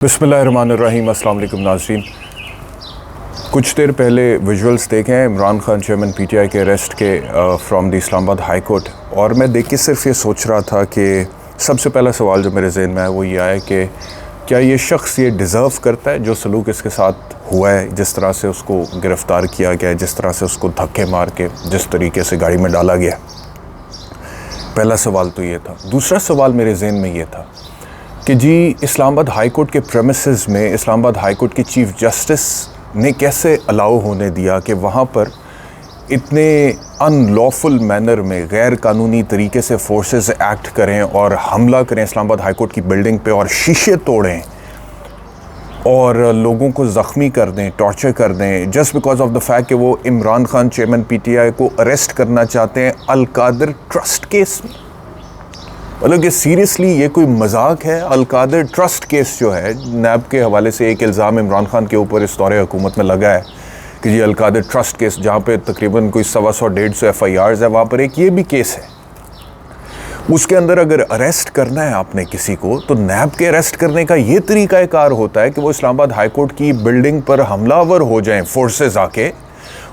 बिस्मिल्लाहिर्रहमानिर्रहीम। अस्सलाम वालेकुम नाज़रीन। कुछ देर पहले विजुअल्स देखे हैं इमरान खान चेयरमैन पीटीआई के अरेस्ट के from the Islamabad high court, और मैं देख के सिर्फ ये सोच रहा था कि सबसे पहला सवाल जो मेरे जहन में आया वो ये आया कि क्या ये शख्स ये डिज़र्व करता है जो सलूक इसके साथ हुआ है, जिस तरह से उसको गिरफ़्तार किया गया है, जिस तरह से उसको धक्के मार के जिस तरीके से गाड़ी में डाला गया। पहला सवाल तो ये था। दूसरा सवाल मेरे जहन में ये था कि जी इस्लामाबाद हाई कोर्ट के प्रेमिसेस में इस्लामाबाद हाई कोर्ट की चीफ़ जस्टिस ने कैसे अलाउ होने दिया कि वहाँ पर इतने अनलॉफुल मैनर में गैर कानूनी तरीके से फोर्सेस एक्ट करें और हमला करें इस्लामाबाद हाई कोर्ट की बिल्डिंग पे और शीशे तोड़ें और लोगों को ज़ख्मी कर दें, टॉर्चर कर दें, just because of the fact कि वो इमरान खान चेयरमैन पीटीआई को अरेस्ट करना चाहते हैं अल-कादिर ट्रस्ट केस में। मतलब कि सीरियसली ये कोई मजाक है? अल-कादिर ट्रस्ट केस जो है, नैब के हवाले से एक इल्ज़ाम इमरान खान के ऊपर इस दौरे हुकूमत में लगा है कि जी अल-कादिर ट्रस्ट केस, जहाँ पे तकरीबन कोई 125-150 FIRs है, वहाँ पर एक ये भी केस है। उसके अंदर अगर अरेस्ट करना है आपने किसी को, तो नैब के अरेस्ट करने का ये तरीक़ाकार होता है कि वो इस्लामाबाद हाई कोर्ट की बिल्डिंग पर हमलावर हो जाएं फोर्सेस आके,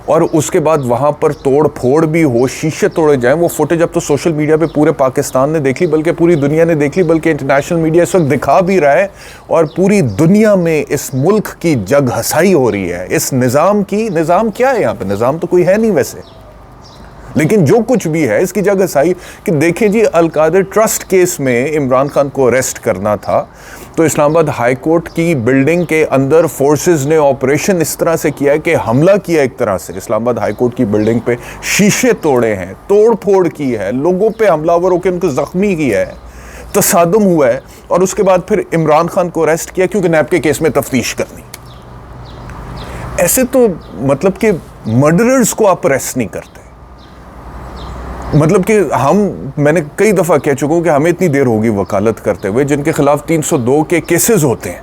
और उसके बाद वहाँ पर तोड़ फोड़ भी हो, शीशे तोड़े जाएं। वो फुटेज अब तो सोशल मीडिया पे पूरे पाकिस्तान ने देख ली, बल्कि पूरी दुनिया ने देख ली, बल्कि इंटरनेशनल मीडिया इस वक्त दिखा भी रहा है, और पूरी दुनिया में इस मुल्क की जग हसाई हो रही है इस निज़ाम की। निज़ाम क्या है यहाँ पे? निज़ाम तो कोई है नहीं वैसे, लेकिन जो कुछ भी है इसकी जगह सही कि देखें जी अल-कादिर ट्रस्ट केस में इमरान खान को अरेस्ट करना था, तो इस्लामाबाद हाई कोर्ट की बिल्डिंग के अंदर फोर्सेस ने ऑपरेशन इस तरह से किया है कि हमला किया, एक तरह से इस्लामाबाद हाई कोर्ट की बिल्डिंग पे शीशे तोड़े हैं, तोड़ फोड़ की है, लोगों पे हमलावर होकर उनको ज़ख्मी किया है, तसादुम हुआ है, और उसके बाद फिर इमरान खान को अरेस्ट किया क्योंकि नैब के केस में तफ्तीश करनी। ऐसे तो मतलब कि मर्डरर्स को आप अरेस्ट नहीं करते। मतलब कि मैंने कई दफ़ा कह चुका हूँ कि हमें इतनी देर होगी वकालत करते हुए, जिनके खिलाफ 302 के केसेस होते हैं,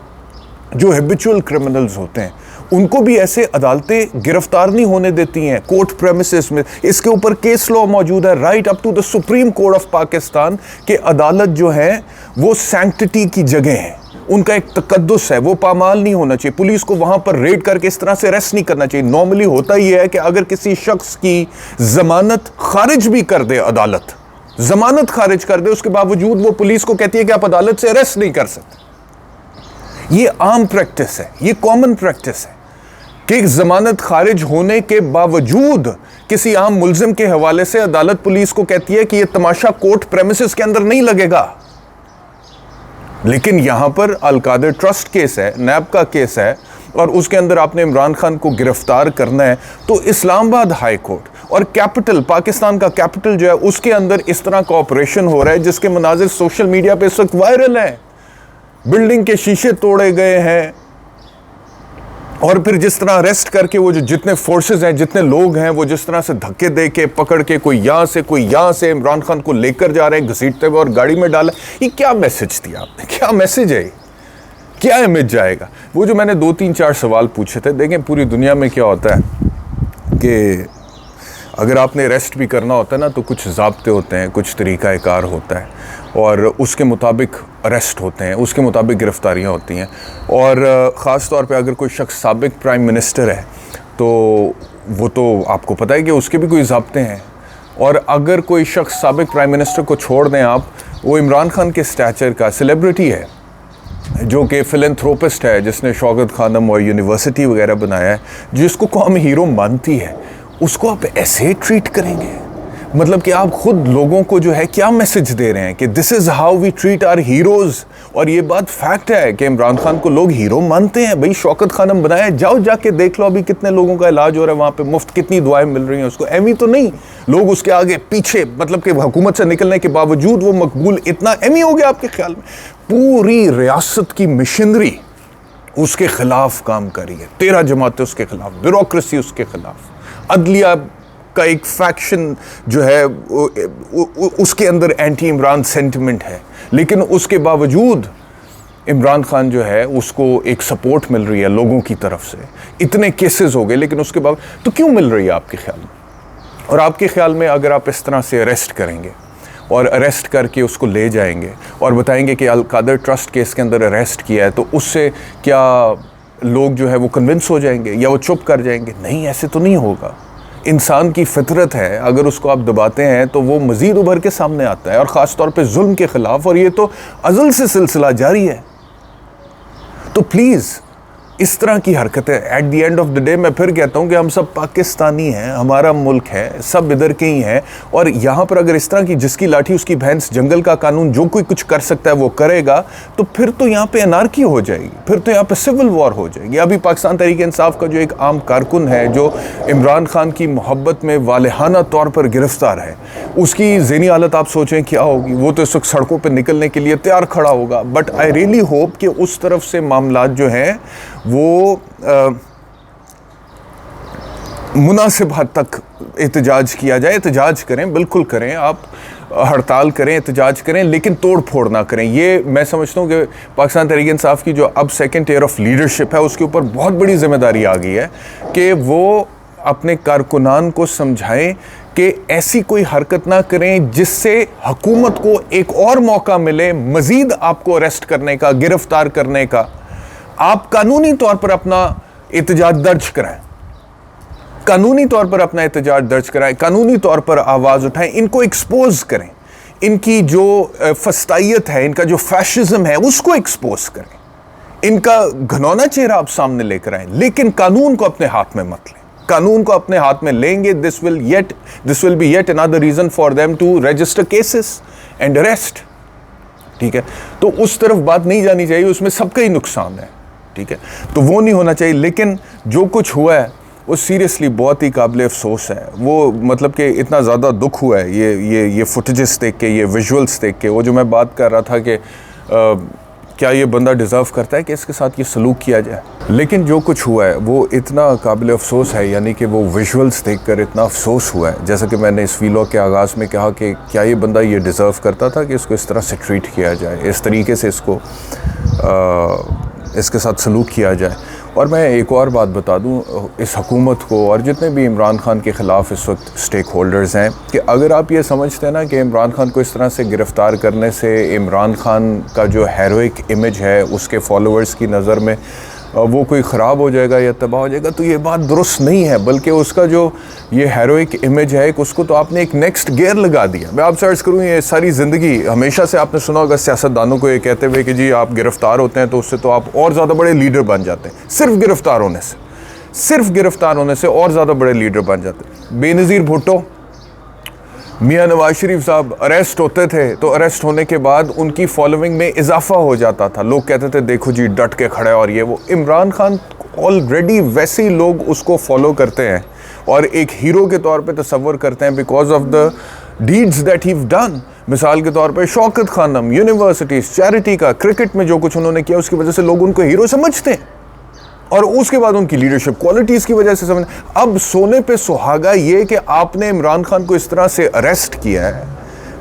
जो हैबिचुअल क्रिमिनल्स होते हैं, उनको भी ऐसे अदालतें गिरफ्तार नहीं होने देती हैं कोर्ट प्रेमिसेस में। इसके ऊपर केस लॉ मौजूद है, right up to the supreme court of Pakistan, कि अदालत जो है वो सैंक्टिटी की जगह है, उनका एक तकद्दुस है, वो पामाल नहीं होना चाहिए। पुलिस को वहां पर रेड करके इस तरह से अरेस्ट नहीं करना चाहिए। नॉर्मली होता ही है कि अगर किसी शख्स की जमानत खारिज भी कर दे अदालत, जमानत खारिज कर दे, उसके बावजूद वो पुलिस को कहती है कि आप अदालत से अरेस्ट नहीं कर सकते। ये आम प्रैक्टिस है, ये कॉमन प्रैक्टिस है कि जमानत खारिज होने के बावजूद किसी आम मुल्जिम के हवाले से अदालत पुलिस को कहती है कि यह तमाशा कोर्ट प्रेमिसेस के अंदर नहीं लगेगा। लेकिन यहां पर अल-कादिर ट्रस्ट केस है, नैब का केस है, और उसके अंदर आपने इमरान खान को गिरफ्तार करना है, तो इस्लामाबाद हाई कोर्ट और कैपिटल, पाकिस्तान का कैपिटल जो है, उसके अंदर इस तरह का ऑपरेशन हो रहा है जिसके मनाजिर सोशल मीडिया पे इस वक्त वायरल है। बिल्डिंग के शीशे तोड़े गए हैं, और फिर जिस तरह अरेस्ट करके वो जो जितने फोर्सेस हैं, जितने लोग हैं, वो जिस तरह से धक्के दे के पकड़ के कोई यहाँ से कोई यहाँ से इमरान खान को लेकर जा रहे हैं घसीटते हुए और गाड़ी में डाला। ये क्या मैसेज दिया आपने? क्या मैसेज है? क्या इमेज जाएगा? वो जो मैंने 2-3-4 सवाल पूछे थे, देखें पूरी दुनिया में क्या होता है कि अगर आपने अरेस्ट भी करना होता है ना, तो कुछ ज़ाब्ते होते हैं, कुछ तरीक़ाकार होता है, और उसके मुताबिक अरेस्ट होते हैं, उसके मुताबिक गिरफ्तारियाँ होती हैं। और ख़ास तौर पे अगर कोई शख्स साबिक प्राइम मिनिस्टर है, तो वो तो आपको पता है कि उसके भी कोई ज़ाब्ते हैं। और अगर कोई शख्स साबिक प्राइम मिनिस्टर को छोड़ दें आप, वो इमरान खान के स्टैचर का सेलिब्रिटी है, जो कि फिलैंथ्रोपिस्ट है, जिसने शौकत खानम और यूनिवर्सिटी वगैरह बनाया है, जिसको कौम हीरो मानती है, उसको आप ऐसे ट्रीट करेंगे? मतलब कि आप खुद लोगों को जो है क्या मैसेज दे रहे हैं कि this is how we treat our heroes. और ये बात फैक्ट है कि इमरान खान को लोग हीरो मानते हैं। भाई शौकत खानम बनाया, जाओ जाके देख लो अभी कितने लोगों का इलाज हो रहा है वहाँ पे, मुफ्त कितनी दुआएं मिल रही हैं उसको। एमी तो नहीं, लोग उसके आगे पीछे, मतलब कि हुकूमत से निकलने के बावजूद वो मकबूल इतना एमी हो गया आपके ख्याल में? पूरी रियासत की मिशनरी उसके खिलाफ काम कर रही है, 13 जमातें उसके खिलाफ, ब्यूरोक्रेसी उसके खिलाफ, अदलिया का एक फैक्शन जो है उसके अंदर एंटी इमरान सेंटिमेंट है, लेकिन उसके बावजूद इमरान खान जो है उसको एक सपोर्ट मिल रही है लोगों की तरफ से। इतने केसेस हो गए, लेकिन उसके बावजूद तो क्यों मिल रही है आपके ख्याल में? और आपके ख्याल में अगर आप इस तरह से अरेस्ट करेंगे और अरेस्ट करके उसको ले जाएंगे और बताएंगे कि अल कादर ट्रस्ट केस के अंदर अरेस्ट किया है, तो उससे क्या लोग जो है वो कन्विंस हो जाएंगे या वो चुप कर जाएंगे? नहीं, ऐसे तो नहीं होगा। इंसान की फितरत है, अगर उसको आप दबाते हैं तो वो मज़ीद उभर के सामने आता है, और ख़ास तौर पे जुल्म के ख़िलाफ़, और ये तो अज़ल से सिलसिला जारी है। तो प्लीज़ इस तरह की हरकतें, at the end of the day मैं फिर कहता हूँ कि हम सब पाकिस्तानी हैं, हमारा मुल्क है, सब इधर के ही हैं, और यहाँ पर अगर इस तरह की जिसकी लाठी उसकी भैंस, जंगल का कानून, जो कोई कुछ कर सकता है वो करेगा, तो फिर तो यहाँ पे अनार्की हो जाएगी, फिर तो यहाँ पे सिविल वॉर हो जाएगी। अभी पाकिस्तान तहरीक इंसाफ का जो एक आम कारकुन है जो इमरान खान की मोहब्बत में वालेहाना तौर पर गिरफ्तार है, उसकी ज़हनी हालत आप सोचें क्या होगी। वो तो इस वक्त सड़कों पर निकलने के लिए तैयार खड़ा होगा, बट आई रियली होप कि उस तरफ से मामलात जो हैं वो मुनासिब हद तक एहतजाज किया जाए। एहतजाज करें, बिल्कुल करें, आप हड़ताल करें, एहतजाज करें, लेकिन तोड़ फोड़ ना करें। ये मैं समझता हूँ कि पाकिस्तान तहरीक इंसाफ की जो अब सेकंड ईयर ऑफ लीडरशिप है, उसके ऊपर बहुत बड़ी जिम्मेदारी आ गई है कि वो अपने कारकुनान को समझाएं कि ऐसी कोई हरकत ना करें जिससे हुकूमत को एक और मौका मिले मज़ीद आपको अरेस्ट करने का, गिरफ्तार करने का। आप कानूनी तौर पर अपना एहतजाज दर्ज कराएं, कानूनी तौर पर अपना एहतजाज दर्ज कराएं, कानूनी तौर पर आवाज़ उठाएं, इनको एक्सपोज करें, इनकी जो फस्तायत है, इनका जो फैशिज्म है उसको एक्सपोज करें, इनका घनौना चेहरा आप सामने लेकर आएं, लेकिन कानून को अपने हाथ में मत लें। कानून को अपने हाथ में लेंगे, this will be yet another reason for them to register cases and arrest. ठीक है, तो उस तरफ बात नहीं जानी चाहिए, उसमें सबका ही नुकसान है। ठीक है, तो वो नहीं होना चाहिए। लेकिन जो कुछ हुआ है वो सीरियसली बहुत ही काबिल अफसोस है। वो मतलब कि इतना ज़्यादा दुख हुआ है ये फुटेजेस देख के, ये विजुअल्स देख के। वो जो मैं बात कर रहा था कि क्या ये बंदा डिज़र्व करता है कि इसके साथ ये सलूक किया जाए, लेकिन जो कुछ हुआ है वो इतना काबिल अफसोस है, यानी कि वो विजुअल्स देखकर इतना अफसोस हुआ है। जैसा कि मैंने इस वीलॉग के आगाज़ में कहा कि क्या ये बंदा ये डिज़र्व करता था कि इसको इस तरह से ट्रीट किया जाए, इस तरीके से इसके साथ सलूक किया जाए। और मैं एक और बात बता दूं इस हुकूमत को और जितने भी इमरान खान के ख़िलाफ़ इस वक्त स्टेक होल्डर्स हैं कि अगर आप ये समझते हैं ना कि इमरान खान को इस तरह से गिरफ़्तार करने से इमरान खान का जो हेरोइक इमेज है उसके फॉलोअर्स की नज़र में वो कोई ख़राब हो जाएगा या तबाह हो जाएगा, तो ये बात दुरुस्त नहीं है। बल्कि उसका जो ये हेरोइक इमेज है उसको तो आपने एक नेक्स्ट गियर लगा दिया। मैं आपसे अर्ज़ करूँ, ये सारी ज़िंदगी हमेशा से आपने सुना होगा सियासतदानों को ये कहते हुए कि जी आप गिरफ़्तार होते हैं तो उससे तो आप और ज़्यादा बड़े लीडर बन जाते हैं। सिर्फ गिरफ़्तार होने से और ज़्यादा बड़े लीडर बन जाते हैं। बेनज़ीर भुट्टो, मियाँ नवाज शरीफ साहब अरेस्ट होते थे तो अरेस्ट होने के बाद उनकी फॉलोइंग में इजाफा हो जाता था। लोग कहते थे देखो जी डट के खड़े, और ये वो। इमरान खान ऑलरेडी वैसे ही लोग उसको फॉलो करते हैं और एक हीरो के तौर पे तस्वर करते हैं because of the deeds that he done. मिसाल के तौर पे शौकत खानम, यूनिवर्सिटीज़, चैरिटी का, क्रिकेट में जो कुछ उन्होंने किया उसकी वजह से लोग उनको हीरो समझते हैं, और उसके बाद उनकी लीडरशिप क्वालिटीज़ की वजह से समझ। अब सोने पे सुहागा ये कि आपने इमरान खान को इस तरह से अरेस्ट किया है।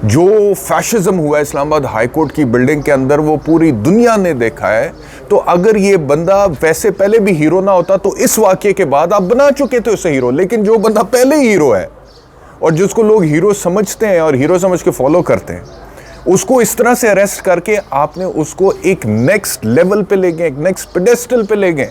जो फैशिज्म हुआ है इस्लामाबाद हाई कोर्ट की बिल्डिंग के अंदर वो पूरी दुनिया ने देखा है। तो अगर ये बंदा वैसे पहले भी हीरो ना होता तो इस वाक़े के बाद आप बना चुके थे उसे हीरो। लेकिन जो बंदा पहले ही हीरो है और जिसको लोग हीरो समझते हैं और हीरो समझ के फॉलो करते हैं, उसको इस तरह से अरेस्ट करके आपने उसको एक नेक्स्ट लेवल पे ले गए, एक नेक्स्ट पेडेस्टल पे ले गए।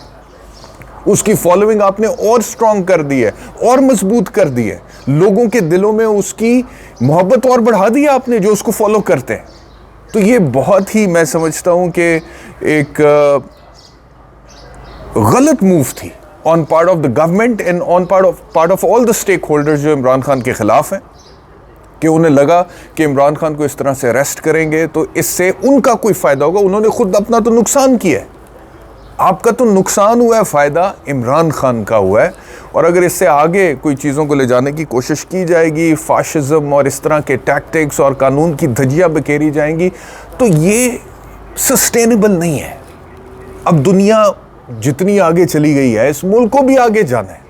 उसकी फॉलोइंग आपने और स्ट्रॉन्ग कर दी है और मजबूत कर दी है। लोगों के दिलों में उसकी मोहब्बत और बढ़ा दी है आपने जो उसको फॉलो करते हैं। तो ये बहुत ही, मैं समझता हूं कि एक गलत मूव थी on part of the government and on part of all the stakeholders जो इमरान खान के खिलाफ हैं, कि उन्हें लगा कि इमरान खान को इस तरह से अरेस्ट करेंगे तो इससे उनका कोई फ़ायदा होगा। उन्होंने खुद अपना तो नुकसान किया है, आपका तो नुकसान हुआ है, फ़ायदा इमरान खान का हुआ है। और अगर इससे आगे कोई चीज़ों को ले जाने की कोशिश की जाएगी, फाशिज़म और इस तरह के टैक्टिक्स और कानून की धज्जियाँ बिखेरी जाएंगी, तो ये सस्टेनेबल नहीं है। अब दुनिया जितनी आगे चली गई है, इस मुल्क को भी आगे जाना है।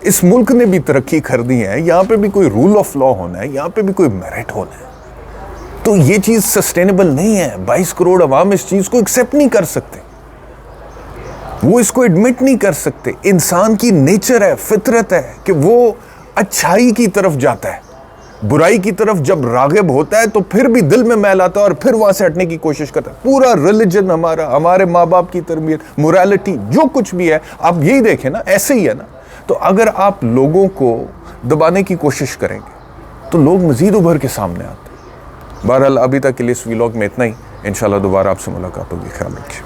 इस मुल्क ने भी तरक्की कर दी है, यहाँ पे भी कोई रूल ऑफ लॉ होना है, यहाँ पे भी कोई मेरिट होना है। तो ये चीज़ सस्टेनेबल नहीं है। 22 करोड़ अवाम इस चीज़ को एक्सेप्ट नहीं कर सकते, वो इसको एडमिट नहीं कर सकते। इंसान की नेचर है, फितरत है कि वो अच्छाई की तरफ जाता है, बुराई की तरफ जब रागिब होता है तो फिर भी दिल में मैल आता है और फिर वहां से हटने की कोशिश करता है। पूरा रिलीजन हमारा, हमारे माँ बाप की तरबियत, मोरालिटी, जो कुछ भी है, आप यही देखें ना, ऐसे ही है ना। तो अगर आप लोगों को दबाने की कोशिश करेंगे तो लोग मजीद उभर के सामने आते हैं। बहरहाल अभी तक के लिए इस व्लॉग में इतना ही। इंशाल्लाह दोबारा आपसे मुलाकात होगी। ख्याल रखिए।